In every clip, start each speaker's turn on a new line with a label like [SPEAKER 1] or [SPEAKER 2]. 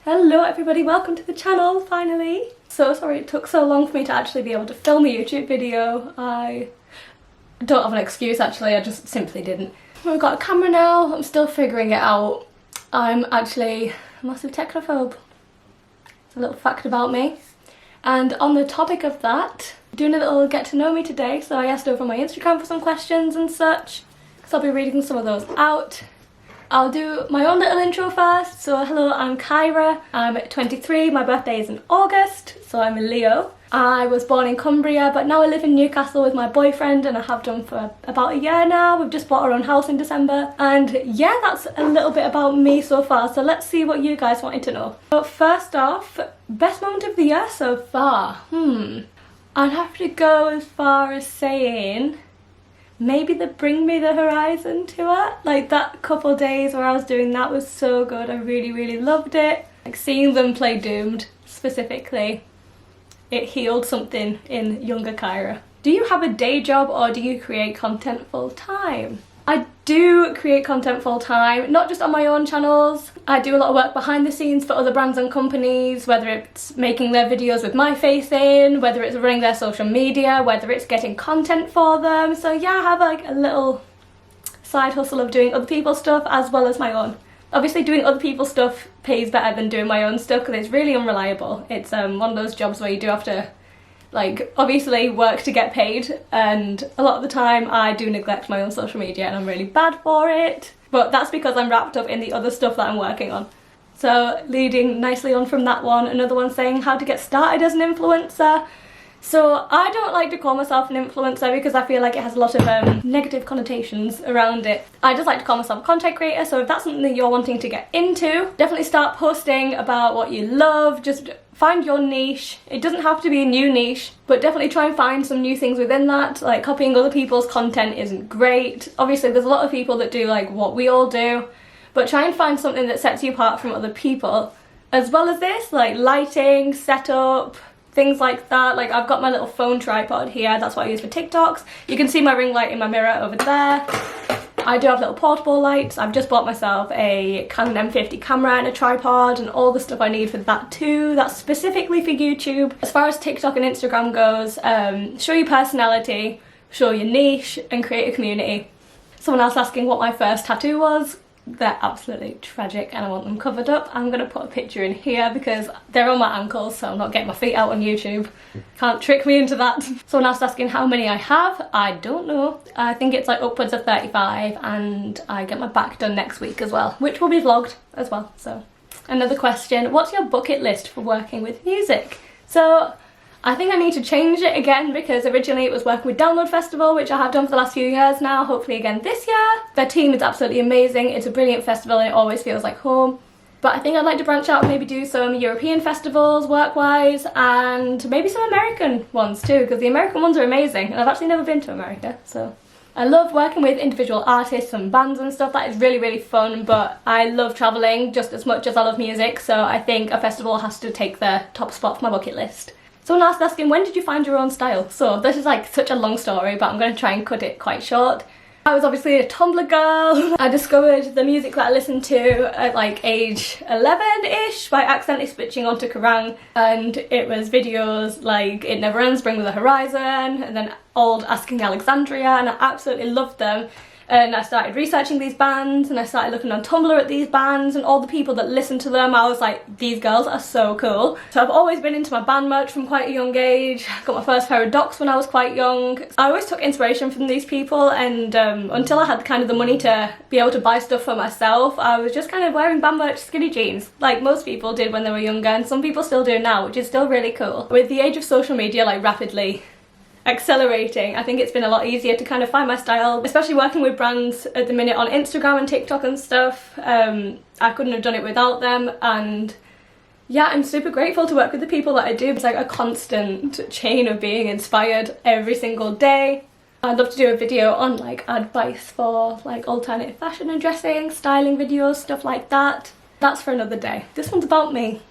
[SPEAKER 1] Hello everybody, welcome to the channel, finally. So sorry it took so long for me to actually be able to film a YouTube video. I don't have an excuse actually, I just simply didn't. I've got a camera now, I'm still figuring it out. I'm actually a massive technophobe. It's a little fact about me. And on the topic of that, doing a little get to know me today, so I asked over my Instagram for some questions and such. So I'll be reading some of those out. I'll do my own little intro first. So hello, I'm Kyra, I'm 23, my birthday is in August, so I'm a Leo. I was born in Cumbria, but now I live in Newcastle with my boyfriend and I have done for about a year now. We've just bought our own house in December. And yeah, that's a little bit about me so far, so let's see what you guys wanted to know. But first off, best moment of the year so far? I'd have to go as far as saying maybe the Bring Me the Horizon tour. Like that couple days where I was doing that was so good. I really loved it. Like seeing them play Doomed specifically, it healed something in younger Kyra. Do you have a day job or do you create content full time? I do create content full time, not just on my own channels. I do a lot of work behind the scenes for other brands and companies, whether it's making their videos with my face in, whether it's running their social media, whether it's getting content for them. So yeah, I have like a little side hustle of doing other people's stuff as well as my own. Obviously doing other people's stuff pays better than doing my own stuff because it's really unreliable. It's one of those jobs where you do have to like obviously work to get paid, and a lot of the time I do neglect my own social media and I'm really bad for it, but that's because I'm wrapped up in the other stuff that I'm working on. So leading nicely on from that one, another one saying how to get started as an influencer. So I don't like to call myself an influencer because I feel like it has a lot of negative connotations around it. I just like to call myself a content creator, so if that's something that you're wanting to get into, definitely start posting about what you love. Just find your niche. It doesn't have to be a new niche, but definitely try and find some new things within that. Like copying other people's content isn't great. Obviously there's a lot of people that do like what we all do, but try and find something that sets you apart from other people. As well as this, like lighting, setup, things like that. Like I've got my little phone tripod here, that's what I use for TikToks. You can see my ring light in my mirror over there. I do have little portable lights. I've just bought myself a Canon M50 camera and a tripod and all the stuff I need for that too. That's specifically for YouTube. As far as TikTok and Instagram goes, show your personality, show your niche and create a community. Someone else asking what my first tattoo was. They're absolutely tragic and I want them covered up. I'm going to put a picture in here because they're on my ankles, so I'm not getting my feet out on YouTube. Can't trick me into that. Someone else asking how many I have. I don't know. I think it's like upwards of 35 and I get my back done next week as well, which will be vlogged as well. So another question, what's your bucket list for working with music? So I think I need to change it again because originally it was working with Download Festival, which I have done for the last few years now, hopefully again this year. Their team is absolutely amazing, it's a brilliant festival and it always feels like home. But I think I'd like to branch out and maybe do some European festivals work-wise and maybe some American ones too, because the American ones are amazing and I've actually never been to America, so. I love working with individual artists and bands and stuff, that is really fun, but I love travelling just as much as I love music, so I think a festival has to take the top spot for my bucket list. Someone else asking, when did you find your own style? So this is like such a long story, but I'm going to try and cut it quite short. I was obviously a Tumblr girl. I discovered the music that I listened to at like age 11-ish by accidentally switching onto Kerrang, and it was videos like It Never Ends, Bring Me the Horizon, and then old Asking Alexandria, and I absolutely loved them. And I started researching these bands and I started looking on Tumblr at these bands and all the people that listened to them. I was like, these girls are so cool. So I've always been into my band merch from quite a young age. I got my first pair of Docs when I was quite young. I always took inspiration from these people, and until I had kind of the money to be able to buy stuff for myself, I was just kind of wearing band merch skinny jeans like most people did when they were younger, and some people still do now, which is still really cool. With the age of social media like rapidly accelerating, I think it's been a lot easier to kind of find my style, especially working with brands at the minute on Instagram and TikTok and stuff. I couldn't have done it without them, and yeah, I'm super grateful to work with the people that I do. It's like a constant chain of being inspired every single day. I'd love to do a video on like advice for like alternative fashion and dressing, styling videos, stuff like that. That's for another day. This one's about me.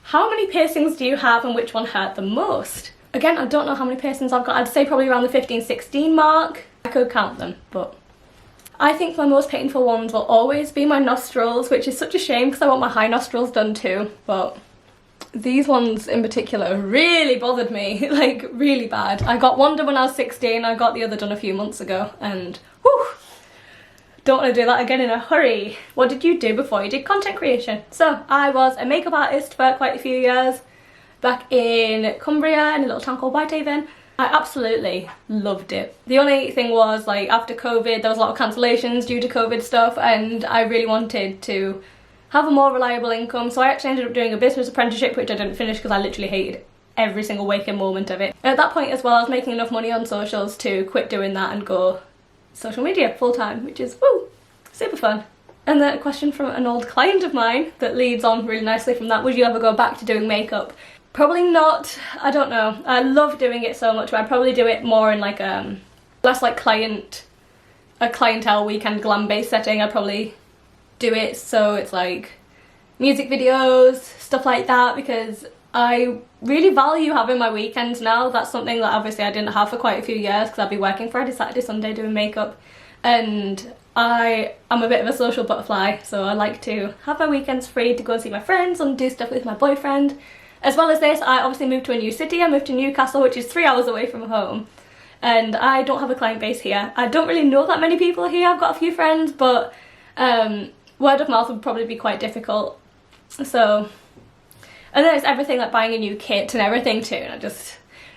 [SPEAKER 1] How many piercings do you have and which one hurt the most? Again, I don't know how many piercings I've got. I'd say probably around the 15-16 mark. I could count them, but I think my most painful ones will always be my nostrils, which is such a shame because I want my high nostrils done too, but these ones in particular really bothered me, like really bad. I got one done when I was 16, I got the other done a few months ago, and whew, don't want to do that again in a hurry. What did you do before you did content creation? So I was a makeup artist for quite a few years back in Cumbria in a little town called Whitehaven. I absolutely loved it. The only thing was, like, after COVID there was a lot of cancellations due to COVID stuff, and I really wanted to have a more reliable income, so I actually ended up doing a business apprenticeship, which I didn't finish because I literally hated every single waking moment of it. And at that point as well, I was making enough money on socials to quit doing that and go social media full time, which is woo, super fun. And then a question from an old client of mine that leads on really nicely from that: would you ever go back to doing makeup? Probably not. I don't know. I love doing it so much, but I'd probably do it more in like less like a clientele weekend glam based setting. I'd probably do it so it's like music videos, stuff like that, because I really value having my weekends now. That's something that obviously I didn't have for quite a few years because I'd be working Friday, Saturday, Sunday doing makeup, and I am a bit of a social butterfly, so I like to have my weekends free to go and see my friends and do stuff with my boyfriend. As well as this, I obviously moved to a new city. I moved to Newcastle, which is 3 hours away from home, and I don't have a client base here. I don't really know that many people here. I've got a few friends, but word of mouth would probably be quite difficult. So, and then it's everything like buying a new kit and everything too, and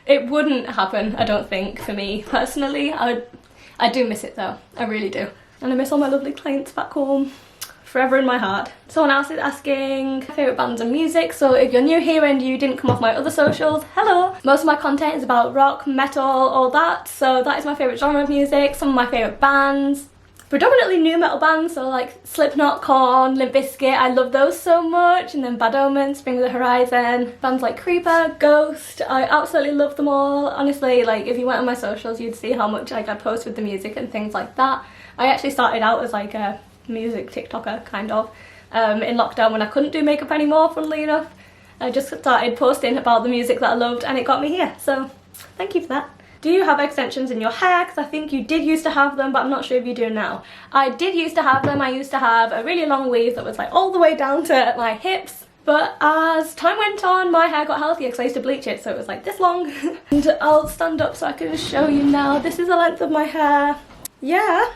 [SPEAKER 1] it wouldn't happen, I don't think, for me personally. I do miss it though, I really do. And I miss all my lovely clients back home. Forever in my heart. Someone else is asking favourite bands and music. So if you're new here and you didn't come off my other socials, hello! Most of my content is about rock, metal, all that, so that is my favourite genre of music. Some of my favourite bands, predominantly new metal bands, so like Slipknot, Korn, Limp Bizkit, I love those so much, and then Bad Omens, Bring Me the Horizon, bands like Creeper, Ghost, I absolutely love them all. Honestly, like if you went on my socials you'd see how much like I post with the music and things like that. I actually started out as like a music TikToker kind of in lockdown when I couldn't do makeup anymore, funnily enough. I just started posting about the music that I loved and it got me here, so thank you for that. Do you have extensions in your hair? Because I think you did used to have them, but I'm not sure if you do now. I did used to have them. I used to have a really long weave that was like all the way down to my hips, but as time went on my hair got healthier because I used to bleach it, so it was like this long. And I'll stand up so I can show you now. This is the length of my hair. Yeah,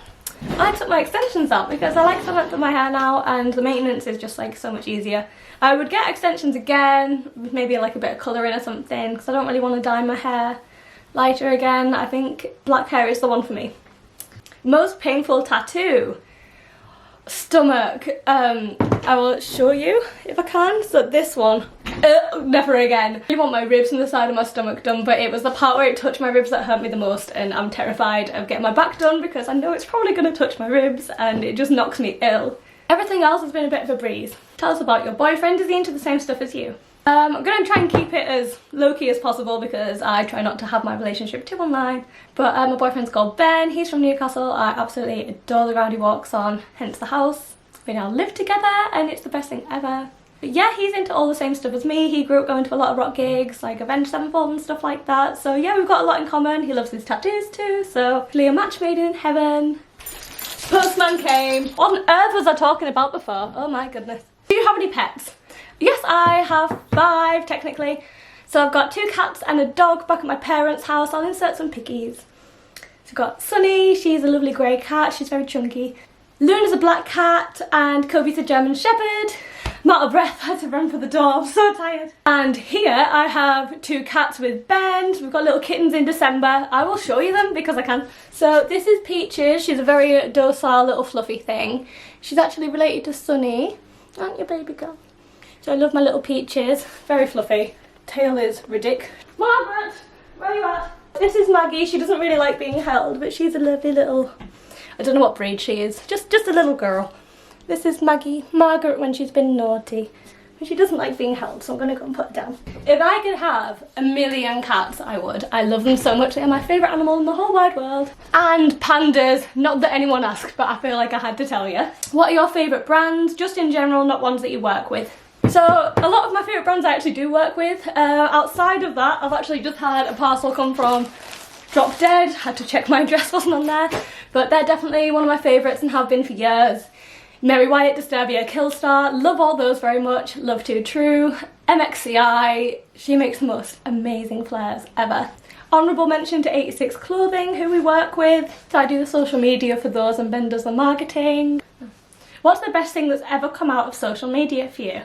[SPEAKER 1] I took my extensions out because I like the length of my hair now, and the maintenance is just like so much easier. I would get extensions again with maybe like a bit of colour in or something, because I don't really want to dye my hair lighter again. I think black hair is the one for me. Most painful tattoo? Stomach. I will show you if I can. So this one, never again. I really want my ribs and the side of my stomach done, but it was the part where it touched my ribs that hurt me the most, and I'm terrified of getting my back done because I know it's probably going to touch my ribs and it just knocks me ill. Everything else has been a bit of a breeze. Tell us about your boyfriend. Is he into the same stuff as you? I'm going to try and keep it as low-key as possible because I try not to have my relationship too online. But my boyfriend's called Ben, he's from Newcastle. I absolutely adore the ground he walks on, hence the house. We now live together and it's the best thing ever. But yeah, he's into all the same stuff as me. He grew up going to a lot of rock gigs, like Avenged Sevenfold and stuff like that. So yeah, we've got a lot in common. He loves his tattoos too, so hopefully a match made in heaven. Postman came. What on earth was I talking about before? Oh my goodness. Do you have any pets? Yes, I have 5 technically. So I've got 2 cats and a dog back at my parents' house. I'll insert some pickies. So I've got Sunny, she's a lovely grey cat, she's very chunky. Luna's a black cat, and Kobe's a German Shepherd. I'm out of breath, I had to run for the door, I'm so tired. And here I have 2 cats with Ben. We've got little kittens in December. I will show you them because I can. So this is Peaches, she's a very docile little fluffy thing. She's actually related to Sunny. Aren't you, baby girl? So I love my little Peaches, very fluffy. Tail is ridiculous. Margaret, where are you at? This is Maggie. She doesn't really like being held, but she's a lovely little, I don't know what breed she is, just a little girl. This is Maggie, Margaret when she's been naughty. But she doesn't like being held, so I'm gonna go and put her down. If I could have a million cats, I would. I love them so much. They are my favourite animal in the whole wide world. And pandas, not that anyone asked, but I feel like I had to tell you. What are your favourite brands? Just in general, not ones that you work with. So a lot of my favourite brands I actually do work with. Outside of that, I've actually just had a parcel come from dropped dead, had to check my address wasn't on there, but they're definitely one of my favourites and have been for years. Mary Wyatt, Disturbia, Killstar, love all those very much, love Too True, MXCI, she makes the most amazing flares ever. Honourable mention to 86 Clothing, who we work with. So I do the social media for those and Ben does the marketing. What's the best thing that's ever come out of social media for you?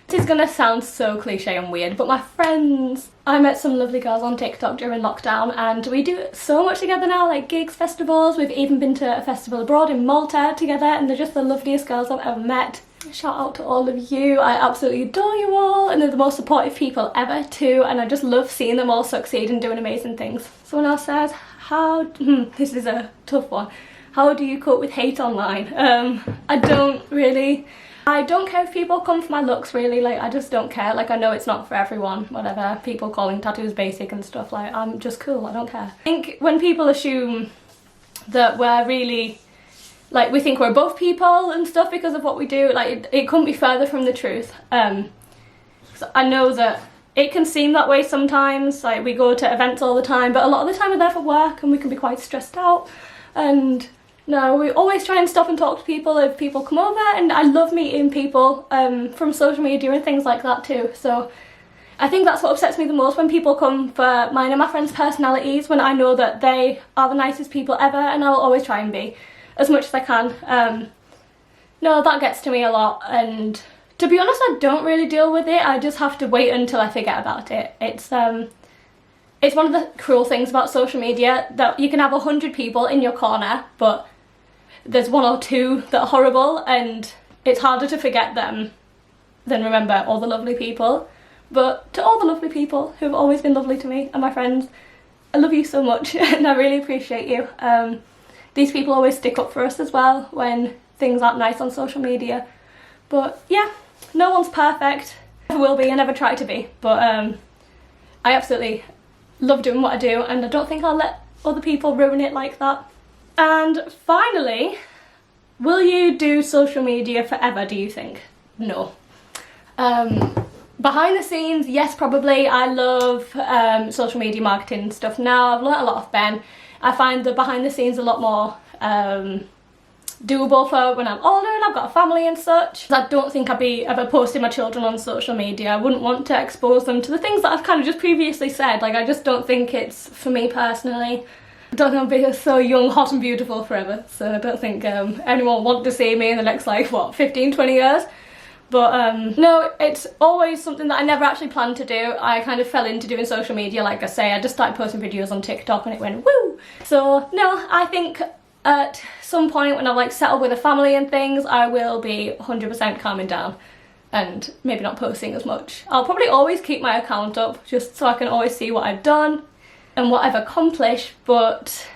[SPEAKER 1] This is gonna sound so cliche and weird, but my friends, I met some lovely girls on TikTok during lockdown and we do so much together now, like gigs, festivals. We've even been to a festival abroad in Malta together and they're just the loveliest girls I've ever met. Shout out to all of you, I absolutely adore you all and they're the most supportive people ever too, and I just love seeing them all succeed and doing amazing things. Someone else says, this is a tough one. How do you cope with hate online? I don't care if people come for my looks really, like I just don't care. Like I know it's not for everyone, whatever, people calling tattoos basic and stuff, like I'm just cool, I don't care. I think when people assume that we're really, like we think we're above people and stuff because of what we do, like it couldn't be further from the truth. So I know that it can seem that way sometimes, like we go to events all the time, but a lot of the time we're there for work and we can be quite stressed out, and no, we always try and stop and talk to people if people come over, and I love meeting people from social media and things like that too. So I think that's what upsets me the most, when people come for mine and my friends' personalities, when I know that they are the nicest people ever, and I will always try and be as much as I can. No, that gets to me a lot, and to be honest I don't really deal with it, I just have to wait until I forget about it. It's one of the cruel things about social media, that you can have 100 people in your corner but there's 1 or 2 that are horrible, and it's harder to forget them than remember all the lovely people. But to all the lovely people who have always been lovely to me and my friends, I love you so much and I really appreciate you. These people always stick up for us as well when things aren't nice on social media. But yeah, no one's perfect, never will be, I never try to be, but I absolutely love doing what I do and I don't think I'll let other people ruin it like that. And finally, will you do social media forever, do you think? No. Behind the scenes, yes, probably. I love social media marketing stuff now. I've learnt a lot off Ben. I find the behind the scenes a lot more doable for when I'm older and I've got a family and such. I don't think I'd be ever posting my children on social media. I wouldn't want to expose them to the things that I've kind of just previously said. Like I just don't think it's for me personally. I don't think I'll be so young, hot and beautiful forever, so I don't think anyone will want to see me in the next, like, what, 15, 20 years? But no, it's always something that I never actually planned to do. I kind of fell into doing social media, like I say. I just started posting videos on TikTok and it went woo! So no, I think at some point when I've like settled with a family and things, I will be 100% calming down and maybe not posting as much. I'll probably always keep my account up just so I can always see what I've done and what I've accomplished, but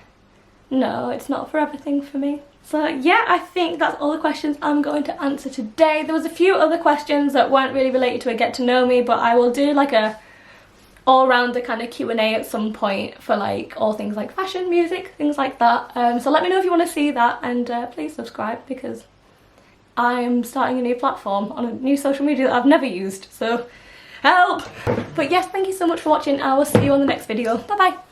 [SPEAKER 1] no, it's not for everything for me. So yeah, I think that's all the questions I'm going to answer today. There was a few other questions that weren't really related to a get to know me, but I will do like a all-rounder kind of Q&A at some point for like all things like fashion, music, things like that. So let me know if you want to see that, and please subscribe because I'm starting a new platform on a new social media that I've never used, so help! But yes, thank you so much for watching. I will see you on the next video. Bye bye!